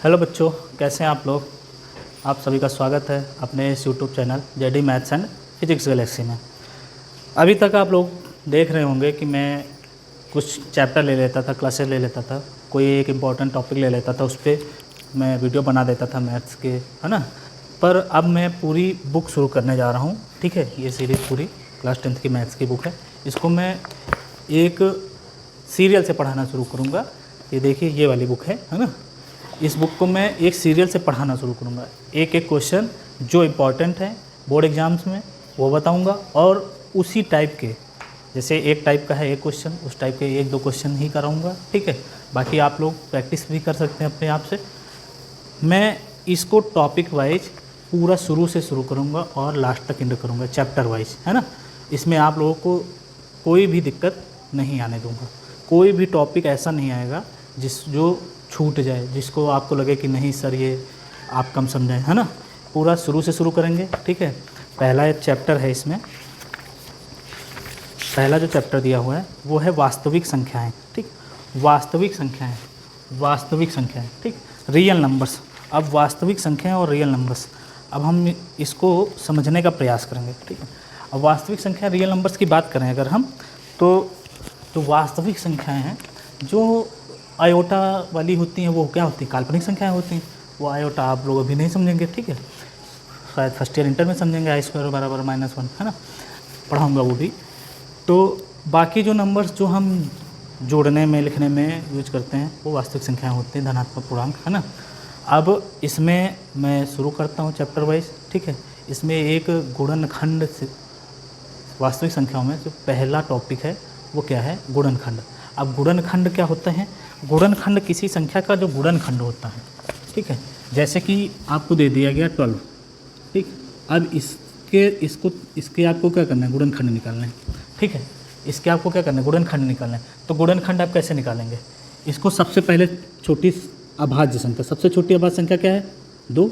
Hello बच्चों, कैसे हैं आप लोग। आप सभी का स्वागत है अपने इस YouTube channel JD maths and physics Galaxy में। अभी तक आप लोग देख रहे होंगे कि मैं कुछ चैप्टर ले लेता था, क्लासेस ले लेता था, कोई एक इम्पॉर्टेंट टॉपिक ले लेता था, उस पर मैं वीडियो बना देता था मैथ्स के, है ना। पर अब मैं पूरी बुक शुरू करने जा रहा हूँ, ठीक है। ये सीरीज़ पूरी क्लास 10th की मैथ्स की बुक है। इसको मैं एक सीरियल से पढ़ाना शुरू करूँगा। ये देखिए, ये वाली बुक है ना। इस बुक को मैं एक सीरियल से पढ़ाना शुरू करूँगा। एक एक क्वेश्चन जो इम्पोर्टेंट है बोर्ड एग्जाम्स में वो बताऊँगा, और उसी टाइप के, जैसे एक टाइप का है एक क्वेश्चन, उस टाइप के एक दो क्वेश्चन ही कराऊँगा, ठीक है। बाकी आप लोग प्रैक्टिस भी कर सकते हैं अपने आप से। मैं इसको टॉपिक वाइज पूरा शुरू से शुरू करूँगा और लास्ट तक एंड करूँगा, चैप्टर वाइज, है ना। इसमें आप लोगों को कोई भी दिक्कत नहीं आने दूँगा। कोई भी टॉपिक ऐसा नहीं आएगा जो छूट जाए, जिसको आपको लगे कि नहीं सर ये आप कम समझाएं, है ना। पूरा शुरू से शुरू करेंगे, ठीक है। पहला एक चैप्टर है, इसमें पहला जो चैप्टर दिया हुआ है वो है वास्तविक संख्याएं, ठीक। वास्तविक संख्याएं, ठीक। Real numbers. अब वास्तविक संख्याएं और रियल नंबर्स, अब हम इसको समझने का प्रयास करेंगे, ठीक है। अब वास्तविक संख्या रियल नंबर्स की बात करें अगर हम, तो वास्तविक संख्याएं हैं जो आयोटा वाली होती हैं, वो क्या होती हैं, काल्पनिक संख्याएं होती हैं। वो आयोटा आप लोग अभी नहीं समझेंगे, ठीक है। शायद फर्स्ट ईयर इंटर में समझेंगे, आई स्क्वायर बराबर -1, है ना, पढ़ाऊँगा वो भी। तो बाकी जो नंबर्स जो हम जोड़ने में लिखने में यूज करते हैं वो वास्तविक संख्याएं होती हैं, धनात्मक पूर्णांक, है ना। अब इसमें मैं शुरू करता हूँ चैप्टर वाइज, ठीक है। इसमें एक गुणनखंड से वास्तविक संख्याओं में जो पहला टॉपिक है वो क्या है, गुणनखंड। अब गुणनखंड क्या होता है, गुणनखंड किसी संख्या का जो गुणनखंड होता है, ठीक है। जैसे कि आपको दे दिया गया 12, ठीक। अब इसके आपको क्या करना है, गुणनखंड निकालना है, ठीक है। इसके आपको क्या करना है, गुणनखंड निकालना है। तो गुणनखंड आप कैसे निकालेंगे, इसको सबसे पहले छोटी अभाज्य संख्या, सबसे छोटी अभाज्य संख्या क्या है, 2।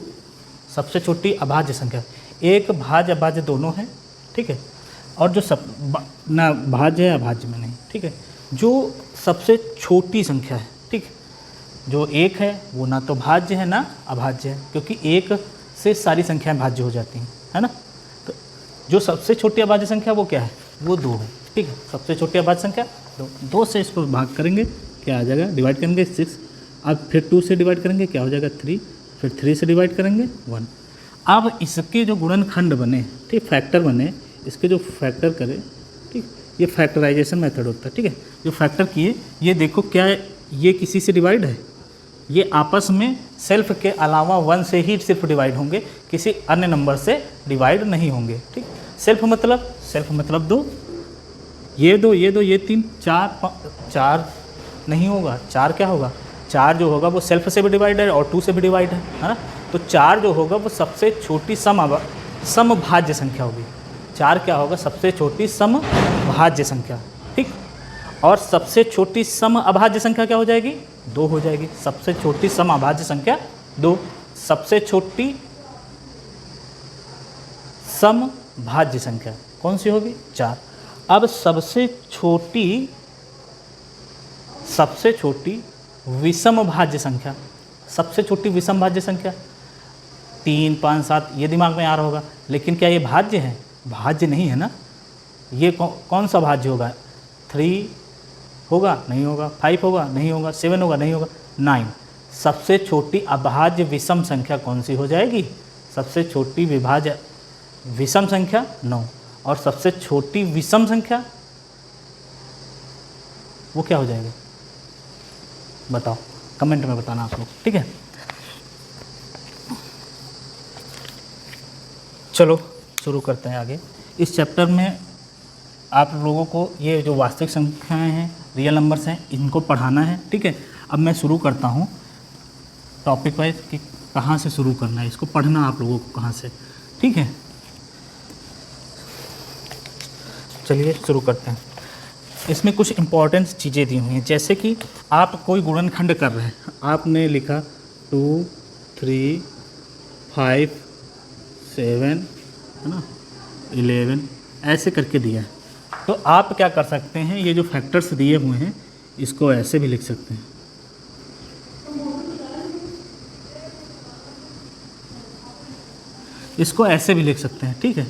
सबसे छोटी अभाज्य संख्या, एक भाज्य अभाज्य दोनों है, ठीक है। और जो ना भाज्य है अभाज्य में नहीं, ठीक है। जो सबसे छोटी संख्या है, ठीक, जो एक है वो ना तो भाज्य है ना अभाज्य है, क्योंकि एक से सारी संख्याएं भाज्य हो जाती हैं, है ना। तो जो सबसे छोटी अभाज्य संख्या वो क्या है, वो 2 है, ठीक है। सबसे छोटी अभाज्य संख्या 2 से इसको भाग करेंगे क्या आ जाएगा, डिवाइड करेंगे 6। अब फिर 2 से डिवाइड करेंगे क्या हो जाएगा 3, फिर 3 से डिवाइड करेंगे 1। अब इसके जो गुणनखंड बने, ठीक, फैक्टर बने, इसके जो फैक्टर करें, ठीक, ये फैक्टराइजेशन मेथड होता है, ठीक है। जो फैक्टर किए, ये देखो क्या ये किसी से डिवाइड है, ये आपस में सेल्फ के अलावा 1 से ही सिर्फ डिवाइड होंगे, किसी अन्य नंबर से डिवाइड नहीं होंगे, ठीक। सेल्फ मतलब 2, ये 2, ये 2, ये 3, 4 नहीं होगा। 4 क्या होगा, 4 जो होगा वो सेल्फ से भी डिवाइड है और 2 से भी डिवाइड है ना। तो 4 जो होगा वो सबसे छोटी समभाज्य संख्या होगी। 4 क्या होगा, सबसे छोटी समभाज्य संख्या, ठीक। और सबसे छोटी सम अभाज्य संख्या क्या हो जाएगी, 2 हो जाएगी। सबसे छोटी सम अभाज्य संख्या 2, सबसे छोटी समभाज्य संख्या कौन सी होगी, 4। अब सबसे छोटी विषम भाज्य संख्या, सबसे छोटी विषम भाज्य संख्या 3, 5, 7, ये दिमाग में आ रहा होगा। लेकिन क्या ये भाज्य है, भाज्य नहीं है ना। ये कौन सा भाज्य होगा, 3 होगा नहीं होगा, 5 होगा नहीं होगा, 7 होगा नहीं होगा, 9। सबसे छोटी अभाज्य विषम संख्या कौन सी हो जाएगी, सबसे छोटी विभाज्य विषम संख्या 9। और सबसे छोटी विषम संख्या वो क्या हो जाएगी, बताओ, कमेंट में बताना आप लोग, ठीक है। चलो शुरू करते हैं आगे। इस चैप्टर में आप लोगों को ये जो वास्तविक संख्याएं हैं, रियल नंबर्स हैं, इनको पढ़ाना है, ठीक है। अब मैं शुरू करता हूँ टॉपिक वाइज कि कहाँ से शुरू करना है, इसको पढ़ना आप लोगों को कहाँ से, ठीक है। चलिए शुरू करते हैं। इसमें कुछ इम्पॉर्टेंट चीज़ें दी हुई हैं, जैसे कि आप कोई गुणनखंड कर रहे हैं, आपने लिखा 2, 3, 5, 7, है ना, 11, ऐसे करके दिया है। तो आप क्या कर सकते हैं, ये जो फैक्टर्स दिए हुए हैं इसको ऐसे भी लिख सकते हैं, इसको ऐसे भी लिख सकते हैं, ठीक है,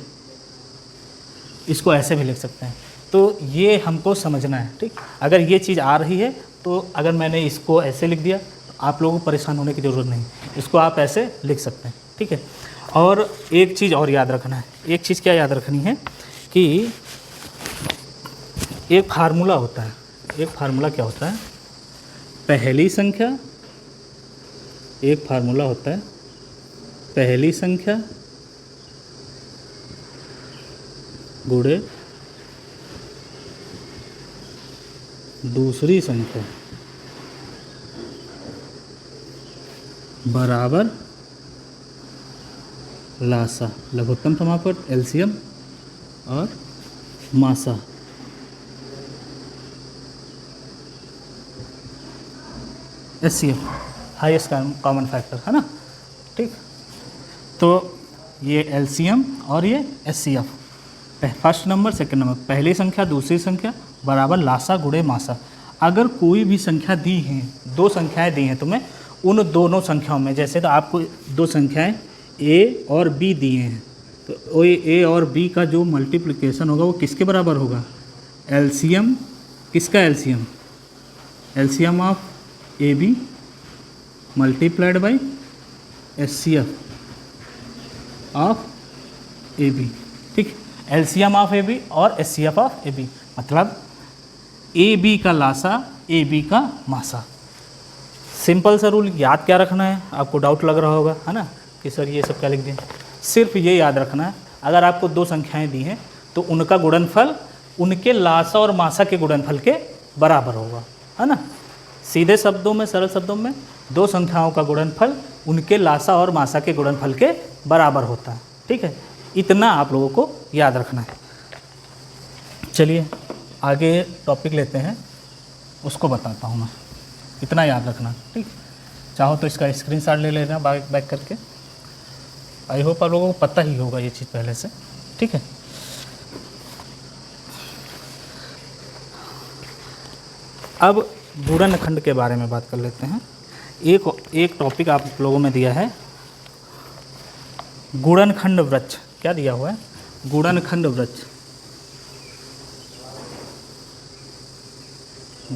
इसको ऐसे भी लिख सकते हैं। तो ये हमको समझना है, ठीक। अगर ये चीज़ आ रही है तो अगर मैंने इसको ऐसे लिख दिया तो आप लोगों को परेशान होने की ज़रूरत नहीं, इसको आप ऐसे लिख सकते हैं, ठीक है। और एक चीज़ और याद रखना है, एक चीज़ क्या याद रखनी है कि एक फार्मूला होता है, एक फार्मूला क्या होता है, पहली संख्या, एक फार्मूला होता है पहली संख्या गुणे दूसरी संख्या बराबर लासा, लघुत्तम समापन, एलसीएम और मासा। एचसीएफ, हाईएस्ट कॉमन फैक्टर, है ना, ठीक। तो ये एलसीएम और ये HCF, first number second number, पहली संख्या दूसरी संख्या बराबर लासा गुणे मासा। अगर कोई भी संख्या दी है, दो संख्याएं दी हैं तुम्हें, उन दोनों संख्याओं में, जैसे तो आपको दो संख्याएं ए और बी दिए हैं, तो ए और बी का जो मल्टीप्लिकेशन होगा वो किसके बराबर होगा, एलसीएम, किसका LCM, LCM of A B multiplied by HCF of A B, ठीक। एलसीएम ऑफ ए बी और एचसीएफ ऑफ ए बी, मतलब ए बी का लासा ए बी का मासा। सिंपल सा रूल, याद क्या रखना है, आपको डाउट लग रहा होगा, है ना, कि सर ये सब क्या लिख दें। सिर्फ ये याद रखना है, अगर आपको दो संख्याएं दी हैं तो उनका गुणनफल उनके लासा और मासा के गुणनफल के बराबर होगा, है ना। सीधे शब्दों में, सरल शब्दों में, दो संख्याओं का गुणनफल उनके लासा और मासा के गुणनफल के बराबर होता है, ठीक है। इतना आप लोगों को याद रखना है। चलिए आगे टॉपिक लेते हैं, उसको बताता हूँ मैं, इतना याद रखना, ठीक। चाहो तो इसका स्क्रीनशॉट ले लेना बैक करके। आई होप आप लोगों को पता ही होगा ये चीज़ पहले से, ठीक है। अब गुणनखंड के बारे में बात कर लेते हैं। एक टॉपिक आप लोगों में दिया है गुणनखंड वृक्ष, क्या दिया हुआ है, गुणनखंड वृक्ष,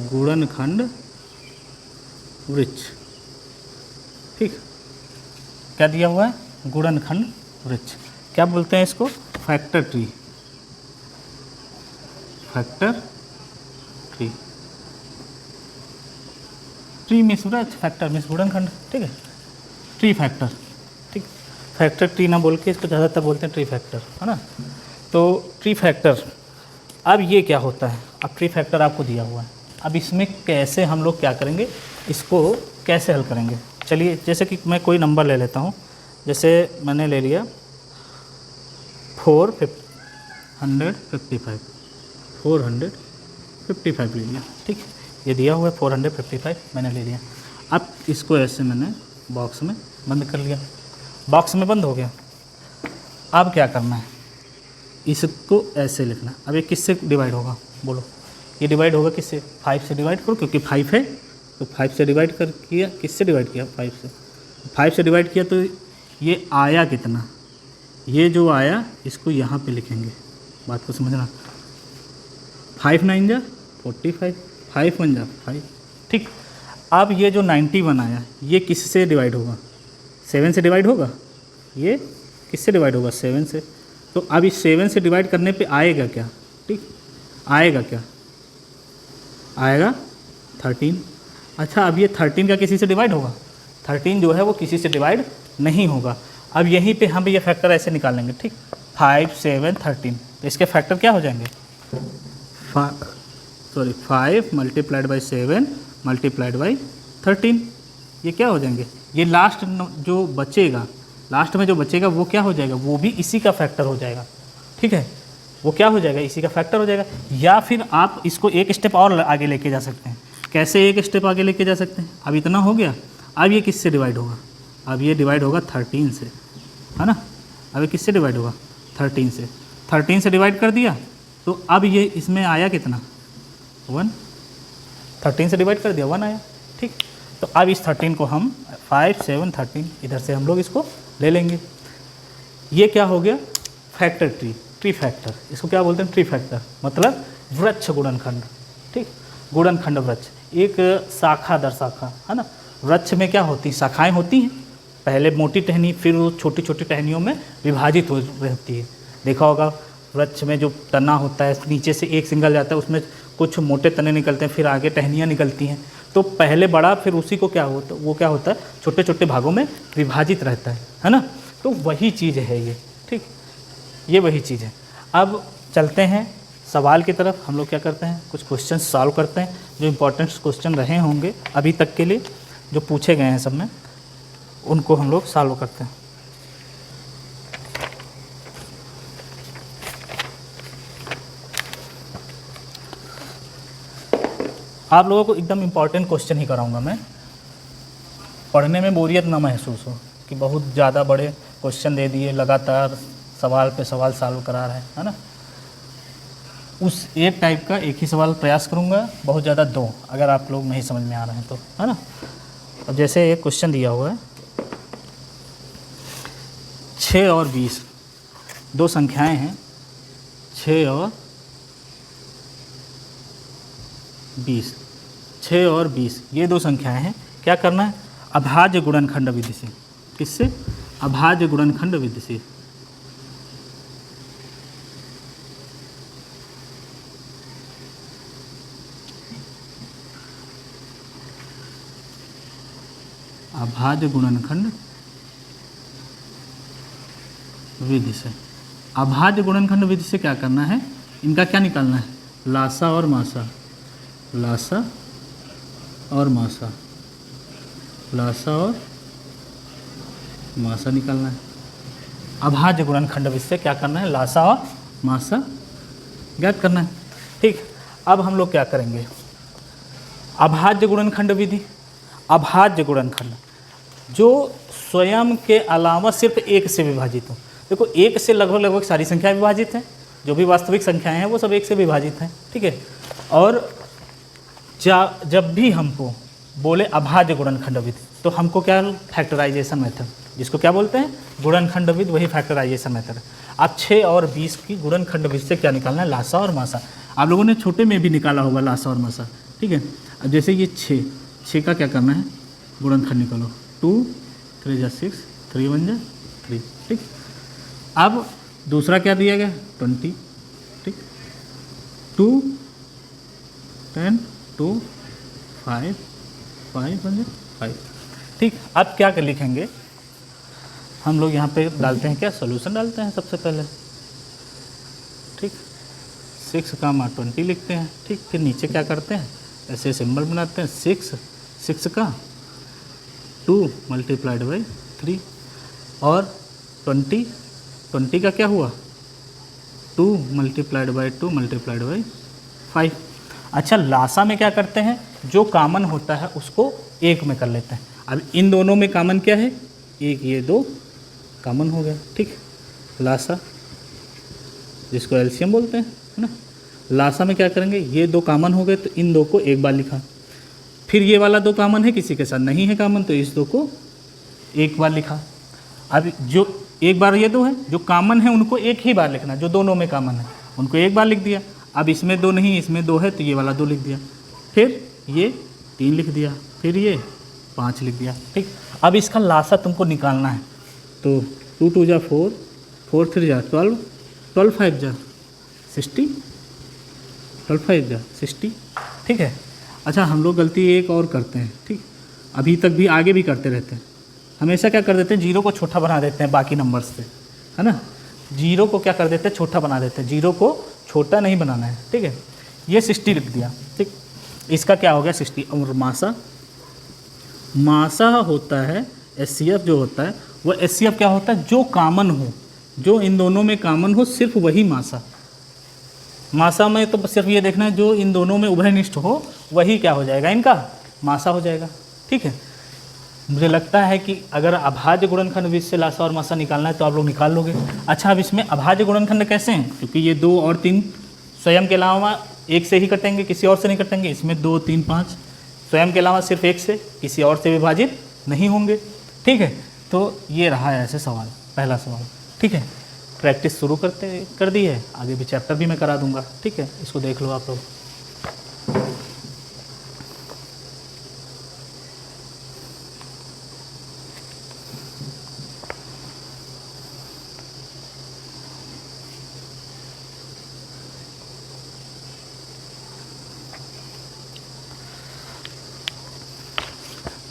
गुणनखंड वृक्ष, ठीक। क्या दिया हुआ है, गुणनखंड वृक्ष, क्या बोलते हैं इसको, factor tree, factor tree, tree means वृक्ष, फैक्टर मीन्स गुणनखंड, ठीक है, ट्री फैक्टर, ठीक। फैक्टर ट्री ना बोल के इसको ज़्यादातर बोलते हैं ट्री फैक्टर, है ना। तो ट्री फैक्टर, अब ये क्या होता है, अब ट्री फैक्टर आपको दिया हुआ है, अब इसमें कैसे हम लोग क्या करेंगे, इसको कैसे हल करेंगे। चलिए, जैसे कि मैं कोई नंबर ले लेता हूँ, जैसे मैंने ले लिया 455, 455 ले लिया, ठीक। ये दिया हुआ है 455 मैंने ले लिया। अब इसको ऐसे मैंने बॉक्स में बंद कर लिया, बॉक्स में बंद हो गया। अब क्या करना है, इसको ऐसे लिखना। अब ये किससे डिवाइड होगा, बोलो, ये डिवाइड होगा किससे, 5 से डिवाइड करो, क्योंकि 5 है तो 5 से डिवाइड कर किया, किससे डिवाइड किया, 5 से डिवाइड किया, तो ये आया कितना, ये जो आया इसको यहाँ पे लिखेंगे, बात को समझना। 5 9 जा 45, 5 1 जा 5, ठीक। अब ये जो 91 आया ये किससे डिवाइड होगा, 7 से डिवाइड होगा, ये किससे डिवाइड होगा, 7 से। तो अब इस 7 से डिवाइड करने पे आएगा क्या, ठीक, आएगा क्या, आएगा 13। अच्छा, अब ये 13 का किसी से डिवाइड होगा, 13 जो है वो किसी से डिवाइड नहीं होगा। अब यहीं पे हम ये फैक्टर ऐसे निकालेंगे, ठीक, 5 7 13, तो इसके फैक्टर क्या हो जाएंगे, 5 मल्टीप्लाइड बाई 7 मल्टीप्लाइड बाई 13, ये क्या हो जाएंगे, ये लास्ट जो बचेगा, लास्ट में जो बचेगा वो क्या हो जाएगा, वो भी इसी का फैक्टर हो जाएगा, ठीक है, वो क्या हो जाएगा, इसी का फैक्टर हो जाएगा। या फिर आप इसको एक स्टेप और आगे लेके जा सकते हैं। कैसे एक स्टेप आगे लेके जा सकते हैं, अब इतना हो गया, अब ये किससे डिवाइड होगा, अब ये डिवाइड होगा 13 से, है ना। अब ये किससे डिवाइड होगा, 13 से, 13 से डिवाइड कर दिया, तो अब ये इसमें आया कितना, 1, 13 से डिवाइड कर दिया 1 आया, ठीक। तो अब इस 13 को हम 5 7 13 इधर से हम लोग इसको ले लेंगे। ये क्या हो गया, फैक्टर ट्री, ट्री फैक्टर, इसको क्या बोलते हैं, ट्री फैक्टर, मतलब वृक्ष गुणनखंड, ठीक, गुणनखंड वृक्ष, एक शाखा दर शाखा, है ना। वृक्ष में क्या होती हैं, शाखाएं होती हैं, पहले मोटी टहनी, फिर वो छोटी छोटी टहनियों में विभाजित हो रहती है। देखा होगा वृक्ष में जो तना होता है, नीचे से एक सिंगल जाता है, उसमें कुछ मोटे तने निकलते हैं, फिर आगे टहनियाँ निकलती हैं। तो पहले बड़ा, फिर उसी को क्या होता, वो क्या होता है, छोटे छोटे भागों में विभाजित रहता है ना। तो वही चीज़ है ये, ठीक, ये वही चीज़ है। अब चलते हैं सवाल की तरफ। हम लोग क्या करते हैं, कुछ क्वेश्चन सॉल्व करते हैं, जो इम्पोर्टेंट क्वेश्चन रहे होंगे अभी तक के लिए, जो पूछे गए हैं सब में, उनको हम लोग सॉल्व करते हैं। आप लोगों को एकदम इम्पॉर्टेंट क्वेश्चन ही कराऊंगा मैं, पढ़ने में बोरियत ना महसूस हो कि बहुत ज़्यादा बड़े क्वेश्चन दे दिए, लगातार सवाल पे सवाल सॉल्व करा रहे हैं, है ना। उस एक टाइप का एक ही सवाल प्रयास करूंगा, बहुत ज़्यादा दो, अगर आप लोग नहीं समझ में आ रहे हैं तो, है ना। अब जैसे एक क्वेश्चन दिया हुआ है, 6 और 20 दो संख्याएं हैं, 6 और 20, 6 और 20 ये दो संख्याएं हैं। क्या करना है, अभाज्य गुणनखंड विधि से, किससे, अभाज्य गुणनखंड विधि से। अभाज्य गुणनखंड विधि से, अभाज्य गुणनखंड विधि से क्या करना है, इनका क्या निकालना है, लासा और मासा, लासा और मासा, लासा और मासा निकालना है। अभाज्य गुणनखंड विधि से क्या करना है, लासा और मासा ज्ञात करना है, ठीक। अब हम लोग क्या करेंगे, अभाज्य गुणनखंड विधि, अभाज्य गुणनखंड जो स्वयं के अलावा सिर्फ एक से विभाजित हो। देखो एक से लगभग लगभग सारी संख्याएं विभाजित हैं, जो भी वास्तविक संख्याएं हैं वो सब एक से विभाजित हैं, ठीक है। और जब भी हमको बोले अभाज्य गुणनखंड विधि, तो हमको क्या, फैक्टराइजेशन मेथड, जिसको क्या बोलते हैं, गुणनखंड विधि, वही फैक्टराइजेशन मेथड है। अब 6 और 20 की गुणनखंड विधि से क्या निकालना है, लासा और मासा। आप लोगों ने छोटे में भी निकाला होगा लासा और मासा, ठीक है। अब जैसे ये 6 का क्या करना है, गुणनखंड निकालो, 2 3 जा 6, 3 1 जा 3, ठीक। अब दूसरा क्या दिया गया, 20, ठीक, 2 10 2 5 5 1 जा 5, ठीक। अब क्या कर लिखेंगे हम लोग, यहाँ पे डालते हैं क्या, सॉल्यूशन डालते हैं सबसे पहले, ठीक। 6 का मान 20 लिखते हैं, ठीक। फिर नीचे क्या करते हैं, ऐसे सिंबल बनाते हैं, 6 का 2 मल्टीप्लाइड बाई 3 और 20 का क्या हुआ, 2 मल्टीप्लाइड बाई 2 मल्टीप्लाइड बाई 5। अच्छा, लासा में क्या करते हैं, जो कॉमन होता है उसको एक में कर लेते हैं। अब इन दोनों में कॉमन क्या है, एक, ये 2 कॉमन हो गया, ठीक। लासा जिसको एलसीएम बोलते हैं, है ना। लासा में क्या करेंगे, ये 2 कॉमन हो गए तो इन 2 को एक बार लिखा, फिर ये वाला 2 कॉमन है, किसी के साथ नहीं है कॉमन, तो इस 2 को एक बार लिखा। अब जो एक बार ये 2 है, जो कॉमन है उनको एक ही बार लिखना, जो दोनों में कॉमन है उनको एक बार लिख दिया। अब इसमें 2 नहीं, इसमें 2 है, तो ये वाला 2 लिख दिया, फिर ये 3 लिख दिया, फिर ये 5 लिख दिया, ठीक। अब इसका लासा तुमको निकालना है, तो 2 2 जा 4, 4 3 जा 12, 12 5 जा 60, 12 5 जा 60, ठीक है। अच्छा, हम लोग गलती एक और करते हैं, ठीक, अभी तक भी आगे भी करते रहते हैं, हमेशा क्या कर देते हैं, जीरो को छोटा बना देते हैं बाकी नंबर्स से, है ना। जीरो को क्या कर देते हैं, छोटा बना देते हैं, जीरो को छोटा नहीं बनाना है, ठीक है। ये 60 लिख दिया, ठीक। इसका क्या हो गया 60। और मासा, मासा होता है एचसीएफ, जो होता है वो एचसीएफ क्या होता है, जो कॉमन हो, जो इन दोनों में कॉमन हो, सिर्फ वही मासा। मासा में तो सिर्फ ये देखना है, जो इन दोनों में उभयनिष्ठ हो वही क्या हो जाएगा, इनका मासा हो जाएगा, ठीक है। मुझे लगता है कि अगर अभाज्य गुणनखंड विधि से लासा और मासा निकालना है तो आप लोग निकाल लोगे। अच्छा, अब इसमें अभाज्य गुणनखंड कैसे हैं, क्योंकि ये 2 और 3 स्वयं के अलावा एक से ही कटेंगे, किसी और से नहीं कटेंगे। इसमें 2 3 5 स्वयं के अलावा सिर्फ एक से, किसी और से विभाजित नहीं होंगे, ठीक है। तो ये रहा है ऐसे सवाल, पहला सवाल। ठीक है, प्रैक्टिस शुरू कर दी है, आगे भी चैप्टर भी मैं करा दूंगा। ठीक है, इसको देख लो आप लोग।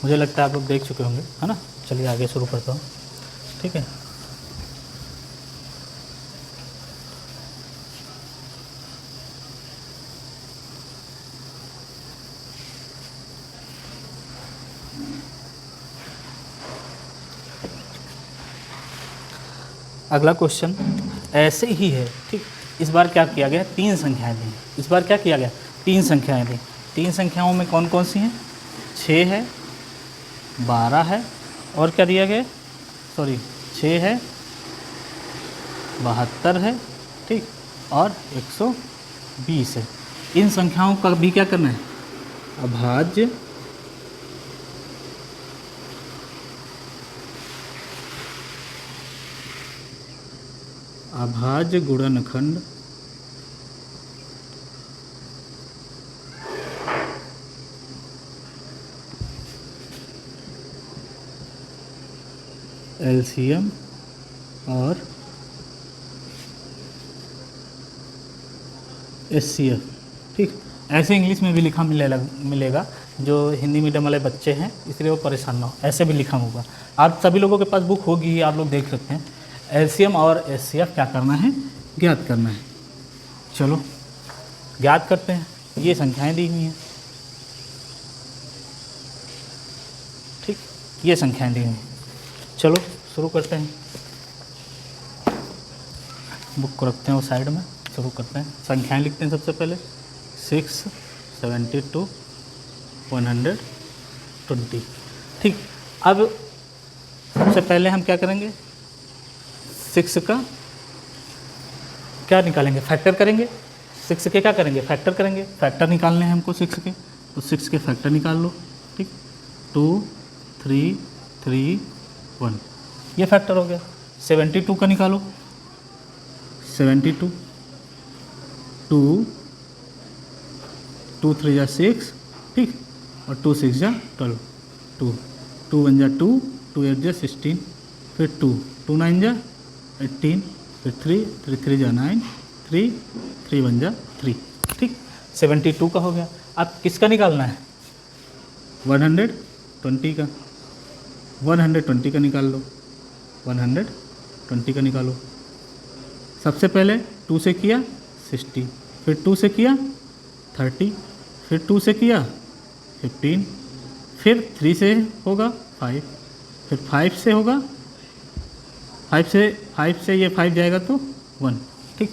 मुझे लगता है आप लोग देख चुके होंगे, है ना। चलिए आगे शुरू करता हूँ। ठीक है, अगला क्वेश्चन ऐसे ही है। ठीक, इस बार क्या किया गया, 3 संख्याएं दी। इस बार क्या किया गया, 3 संख्याएं दी। 3 संख्याओं में कौन कौन सी हैं, 6 है, 12 है, और क्या दिया गया, सॉरी 6 है, 72 है, ठीक, और 120 है। इन संख्याओं का भी क्या करना है, अभाज्य अभाज्य गुणनखंड एलसीएम और एचसीएफ। ठीक, ऐसे इंग्लिश में भी लिखा मिलेगा। जो हिंदी मीडियम वाले बच्चे हैं इसलिए वो परेशान ना हो, ऐसे भी लिखा होगा। आप सभी लोगों के पास बुक होगी, आप लोग देख सकते हैं। एलसीएम और एचसीएफ क्या करना है, ज्ञात करना है। चलो ज्ञात करते हैं। ये संख्याएं दी हुई हैं, ठीक, ये संख्याएं दी हुई हैं। चलो शुरू करते हैं। बुक को रखते हैं वो साइड में, शुरू करते हैं। संख्याएं लिखते हैं सबसे पहले 6, 72, 120। ठीक, अब सबसे पहले हम क्या करेंगे, 6 का क्या निकालेंगे, फैक्टर करेंगे। 6 के क्या करेंगे, फैक्टर करेंगे। फैक्टर निकालने हैं हमको 6 के, तो 6 के फैक्टर निकाल लो। ठीक, 2, 3, 3, 1, ये फैक्टर हो गया। 72 का निकालो, 72, 2, 2 3 जा 6, ठीक, और 2 6 जा 12, 2, 2 1 जा 2, 2 8 जा 16, फिर 2, 2 9 जा 18, फिर 3, 3 3 जा 9, 3, 3 1 जा 3। ठीक, 72 का हो गया। अब किसका निकालना है, 120 का। 120 का निकाल लो, 120 का निकालो। सबसे पहले 2 से किया 60, फिर 2 से किया 30, फिर 2 से किया 15, फिर 3 से होगा 5, फिर 5 से होगा 5 से ये 5 जाएगा तो 1। ठीक,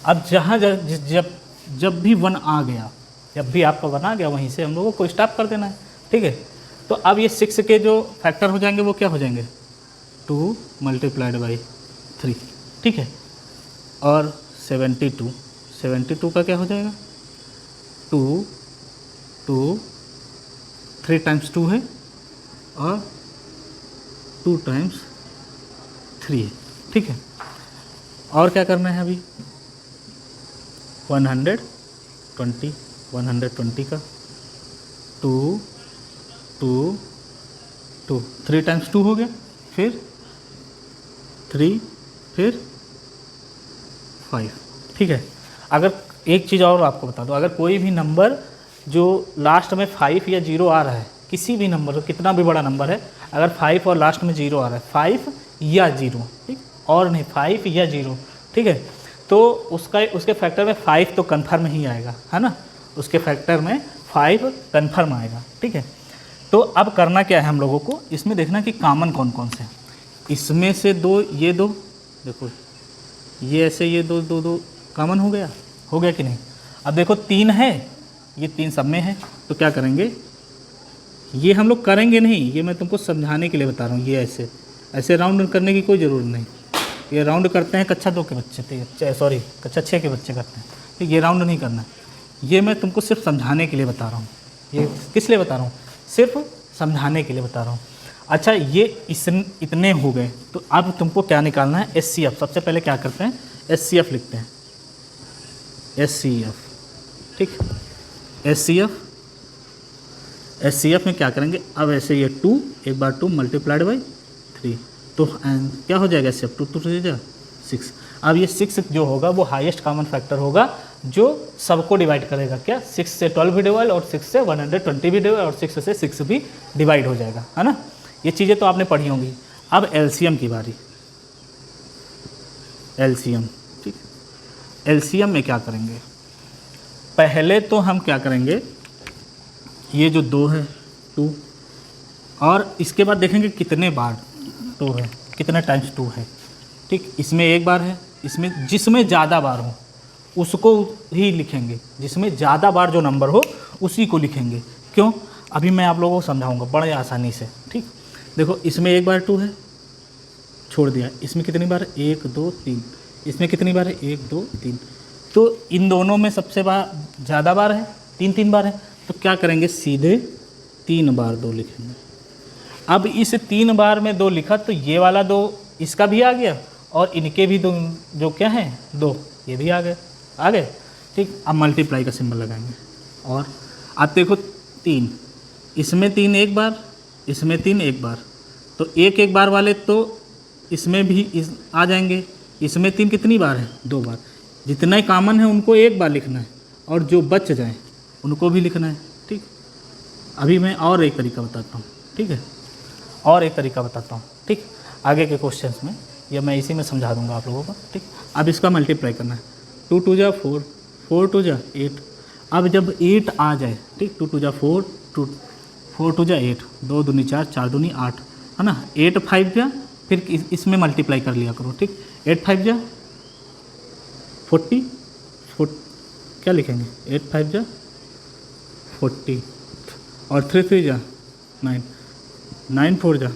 अब जहाँ जब भी 1 आ गया, जब भी आपका 1 आ गया वहीं से हम लोगों को स्टॉप कर देना है। ठीक है, तो अब ये 6 के जो फैक्टर हो जाएंगे वो क्या हो जाएंगे, 2 × 3। ठीक है, और 72 का क्या हो जाएगा, 2, 3 टाइम्स 2 है और 2 टाइम्स 3 है। ठीक है, और क्या करना है अभी, 120 का 2, 3 टाइम्स 2 हो गया, फिर 3, फिर 5। ठीक है, अगर एक चीज़ और आपको बता दो, अगर कोई भी नंबर जो लास्ट में 5 या 0 आ रहा है, किसी भी नंबर, कितना भी बड़ा नंबर है, अगर 5 और लास्ट में 0 आ रहा है, 5 या 0, ठीक, और नहीं 5 या 0, ठीक है, तो उसके फैक्टर में 5 तो कन्फर्म ही आएगा, है ना। उसके फैक्टर में 5 कन्फर्म आएगा। ठीक है, तो अब करना क्या है हम लोगों को, इसमें देखना कि कॉमन कौन कौन से हैं। इसमें से 2, ये 2, देखो ये ऐसे, ये 2 कॉमन हो गया कि नहीं। अब देखो 3 है, ये 3 सब में है, तो क्या करेंगे, ये हम लोग करेंगे नहीं, ये मैं तुमको समझाने के लिए बता रहा हूँ। ये ऐसे राउंड करने की कोई ज़रूरत नहीं। ये राउंड करते हैं कक्षा 2 के बच्चे, सॉरी कक्षा 6 के बच्चे करते हैं। तो ये राउंड नहीं करना है, ये मैं तुमको सिर्फ समझाने के लिए बता रहा हूँ। ये किस लिए बता रहा हूँ, सिर्फ समझाने के लिए बता रहा हूँ। अच्छा ये इतने हो गए, तो अब तुमको क्या निकालना है, HCF। सबसे पहले क्या करते हैं, HCF लिखते हैं, HCF, ठीक। HCF में क्या करेंगे, अब ऐसे ये 2 एक बार 2 मल्टीप्लाइड बाई 3, तो क्या हो जाएगा HCF, 2 2 जाएगा 6। अब ये 6 जो होगा वो हाईएस्ट कॉमन फैक्टर होगा जो सबको डिवाइड करेगा, क्या 6 से 12 भी डिवाइड, और 6 से 120 भी डिवाइड, और 6 से 6 भी डिवाइड हो जाएगा, है ना। ये चीज़ें तो आपने पढ़ी होंगी। अब LCM की बारी, LCM, ठीक। LCM में क्या करेंगे, पहले तो हम क्या करेंगे, ये जो 2 है 2, और इसके बाद देखेंगे कितने बार 2 है, कितने टाइम्स 2 है, ठीक। इसमें एक बार है, इसमें जिसमें ज़्यादा बार हो उसको ही लिखेंगे, जिसमें ज़्यादा बार जो नंबर हो उसी को लिखेंगे। क्यों, अभी मैं आप लोगों को समझाऊंगा बड़े आसानी से, ठीक। देखो इसमें एक बार 2 है, छोड़ दिया, इसमें कितनी बार है, 1 2 3, इसमें कितनी बार है, 1 2 3, तो इन दोनों में सबसे ज़्यादा बार है, 3 बार है, तो क्या करेंगे, सीधे 3 बार 2 लिखेंगे। अब इस 3 बार में 2 लिखा तो ये वाला 2 इसका भी आ गया, और इनके भी 2 जो क्या हैं 2 ये भी आ गए, ठीक। अब मल्टीप्लाई का सिंबल लगाएंगे, और अब देखो 3, इसमें 3 एक बार, इसमें 3 एक बार, तो एक एक बार वाले तो इसमें भी आ जाएंगे। इसमें 3 कितनी बार है, 2 बार, जितना ही कॉमन है उनको एक बार लिखना है, और जो बच जाए उनको भी लिखना है, ठीक। अभी मैं और एक तरीका बताता हूँ, ठीक है, और एक तरीका बताता हूँ, ठीक। आगे के क्वेश्चंस में या मैं इसी में समझा दूंगा आप लोगों को, ठीक। अब इसका मल्टीप्लाई करना है, 2 2 जा 4, 4 2 जा 8। अब जब 8 आ जाए, ठीक, 2 2 जा 4, 4 2 जा 8, 2 दूनी 4, 4 दूनी 8, है ना। 8 5 जा, फिर इसमें मल्टीप्लाई कर लिया करो, ठीक। 8 5 जा 40, क्या लिखेंगे, 8 5 जा 40, और 3 3 जा 9, 9 4 जा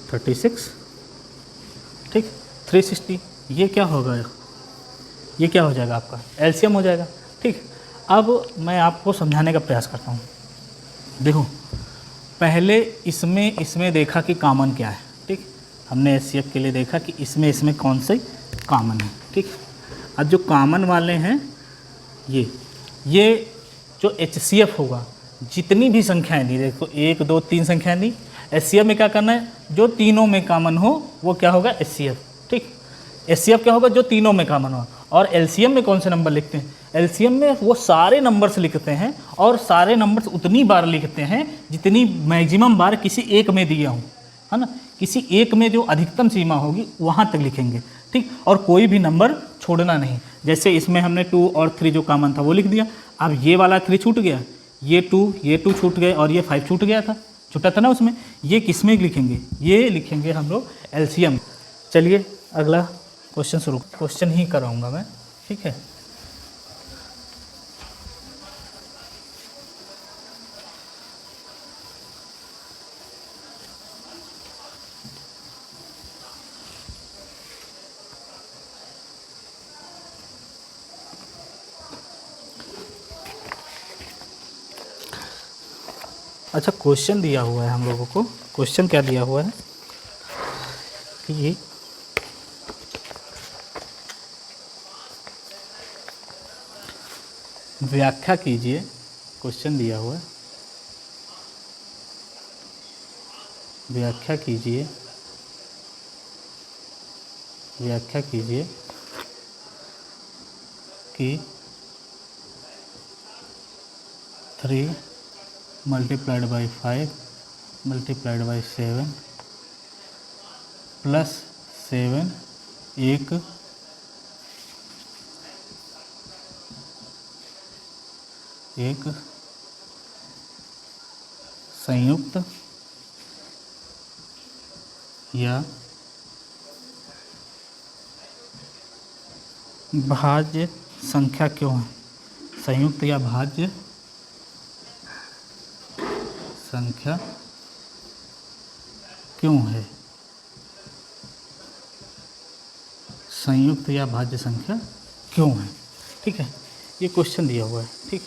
36, ठीक। 360, ये क्या होगा, ये क्या हो जाएगा, आपका LCM हो जाएगा, ठीक। अब मैं आपको समझाने का प्रयास करता हूँ। देखो पहले इसमें देखा कि कॉमन क्या है, ठीक। हमने HCF के लिए देखा कि इसमें कौन से कॉमन है, ठीक। अब जो कॉमन वाले हैं ये जो HCF होगा, जितनी भी संख्याएं दी, देखो 1 2 3 संख्याएं दी, HCF में क्या करना है, जो तीनों में कॉमन हो वो क्या होगा, HCF, ठीक। HCF क्या होगा, जो तीनों में कॉमन हो। और LCM में कौन से नंबर लिखते हैं, LCM में वो सारे नंबर्स लिखते हैं, और सारे नंबर्स उतनी बार लिखते हैं जितनी मैक्सिमम बार किसी एक में दिया हूँ, है ना। किसी एक में जो अधिकतम सीमा होगी वहाँ तक लिखेंगे, ठीक। और कोई भी नंबर छोड़ना नहीं। जैसे इसमें हमने 2 और 3 जो कॉमन था वो लिख दिया। अब ये वाला 3 छूट गया, ये 2 छूट गए, और ये 5 छूटा था ना उसमें, ये किस में लिखेंगे, ये लिखेंगे हम लोग LCM। चलिए अगला क्वेश्चन शुरू, क्वेश्चन ही कराऊंगा मैं, ठीक है। अच्छा क्वेश्चन दिया हुआ है हम लोगों को, क्वेश्चन क्या दिया हुआ है कि व्याख्या कीजिए, क्वेश्चन दिया हुआ है, व्याख्या कीजिए कि 3 multiplied by 5 multiplied by 7 plus 7 एक संयुक्त या भाज्य संख्या क्यों है, संयुक्त या भाज्य संख्या क्यों है, संयुक्त या भाज्य संख्या क्यों है, ठीक है। ये क्वेश्चन दिया हुआ है, ठीक।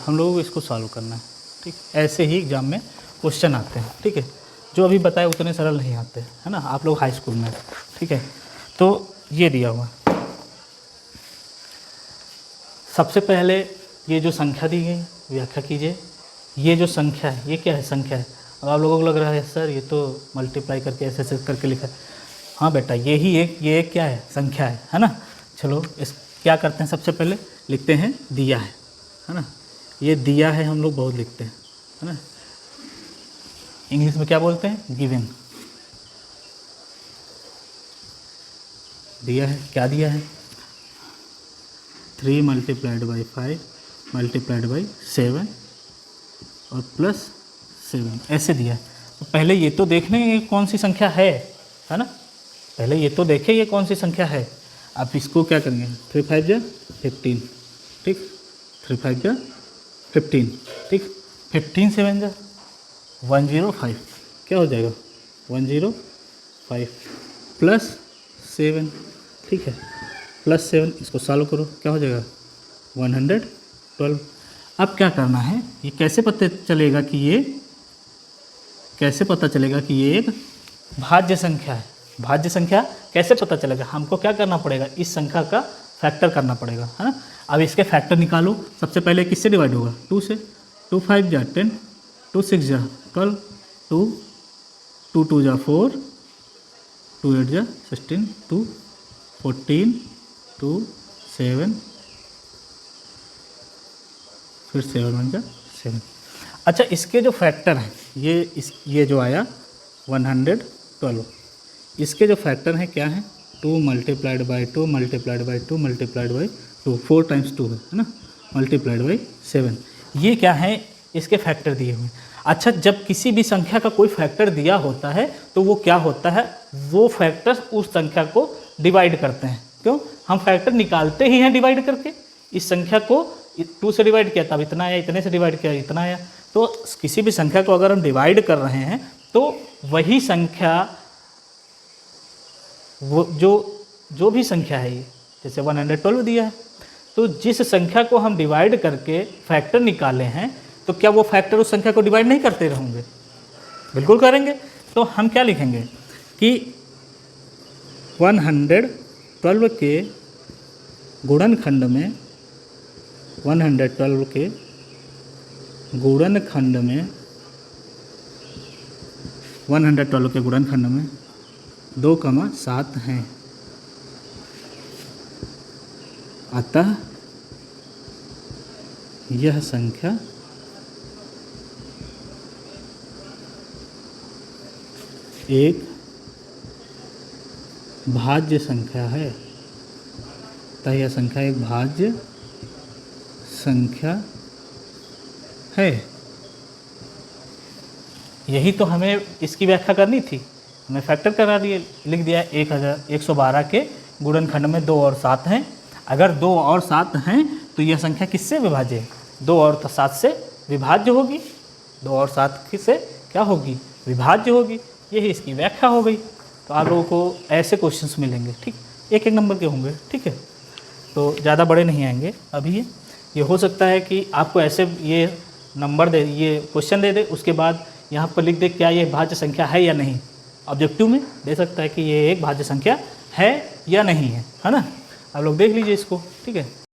हम लोगों को इसको सॉल्व करना है, ठीक। ऐसे ही एग्ज़ाम में क्वेश्चन आते हैं, ठीक है। जो अभी बताए उतने सरल नहीं आते, है ना, आप लोग हाई स्कूल में, ठीक है। तो ये दिया हुआ, सबसे पहले ये जो संख्या दी गई व्याख्या कीजिए। ये जो संख्या है ये क्या है, संख्या है। अब आप लोगों को लग रहा है सर ये तो मल्टीप्लाई करके ऐसे ऐसे करके लिखा है। हाँ बेटा, ये एक क्या है, संख्या है ना। चलो इस क्या करते हैं, सबसे पहले लिखते हैं दिया है ना। ये दिया है हम लोग बहुत लिखते हैं, है ना। इंग्लिश में क्या बोलते हैं, गिवन। दिया है, क्या दिया है, 3 मल्टीप्लाइड बाई 5 मल्टीप्लाइड बाई 7 और प्लस 7 ऐसे दिया है। तो पहले ये तो देख लें ये कौन सी संख्या है ना। पहले ये तो देखें ये कौन सी संख्या है। आप इसको क्या करेंगे, 3 5 जा 15, ठीक। 3 5 जा 15, ठीक। 15 7 जा 105, क्या हो जाएगा 105 प्लस 7, ठीक है। प्लस 7 इसको सॉल्व करो, क्या हो जाएगा 112। अब क्या करना है, ये कैसे पता चलेगा कि ये एक भाज्य संख्या है। भाज्य संख्या कैसे पता चलेगा, हमको क्या करना पड़ेगा, इस संख्या का फैक्टर करना पड़ेगा, है ना। अब इसके फैक्टर निकालो। सबसे पहले किससे डिवाइड होगा, 2 से। 2 5 जा 10, 2 6 जा 12, 2 2 जा 4, 2 8 जा 16, 2 14, 2 7, फिर 7 1 जा 7। अच्छा, इसके जो फैक्टर हैं ये जो आया 112, इसके जो फैक्टर हैं क्या हैं, 2 multiplied by 2 multiplied by 2 multiplied by 2, 4 times 2 है ना, मल्टीप्लाइड बाई 7। ये क्या है, इसके फैक्टर दिए हुए। अच्छा, जब किसी भी संख्या का कोई फैक्टर दिया होता है तो वो क्या होता है, वो फैक्टर उस संख्या को डिवाइड करते हैं। क्यों, हम फैक्टर निकालते ही हैं डिवाइड करके। इस संख्या को 2 से डिवाइड किया तब इतना आया, इतने से डिवाइड किया इतना आया। तो किसी भी संख्या को अगर हम डिवाइड कर रहे हैं तो वही संख्या, वो जो भी संख्या है, ये जैसे 112 दिया है, तो जिस संख्या को हम डिवाइड करके फैक्टर निकाले हैं तो क्या वो फैक्टर उस संख्या को डिवाइड नहीं करते रहेंगे, बिल्कुल करेंगे। तो हम क्या लिखेंगे कि 112 के गुणनखंड में 112 के गुणनखंड में 112 के गुणनखंड में 2,7 हैं। अतः यह संख्या एक भाज्य संख्या है। अतः यह संख्या एक भाज्य संख्या है। यही तो हमें इसकी व्याख्या करनी थी, हमें फैक्टर करा दिए, लिख दिया 1112 के गुणनखंड में 2 और 7 हैं। अगर 2 और 7 हैं तो यह संख्या किससे विभाज्य है, 2 और 7 से विभाज्य होगी। 2 और 7 से क्या होगी, विभाज्य होगी। यही इसकी व्याख्या हो गई। तो आप लोगों को ऐसे क्वेश्चंस मिलेंगे, ठीक, एक नंबर के होंगे, ठीक है। तो ज़्यादा बड़े नहीं आएंगे अभी। ये हो सकता है कि आपको ऐसे ये नंबर दे, ये क्वेश्चन दे दे, उसके बाद यहाँ पर लिख दे क्या ये भाज्य संख्या है या नहीं। ऑब्जेक्टिव में दे सकता है कि ये एक भाज्य संख्या है या नहीं है, है ना। आप लोग देख लीजिए इसको, ठीक है।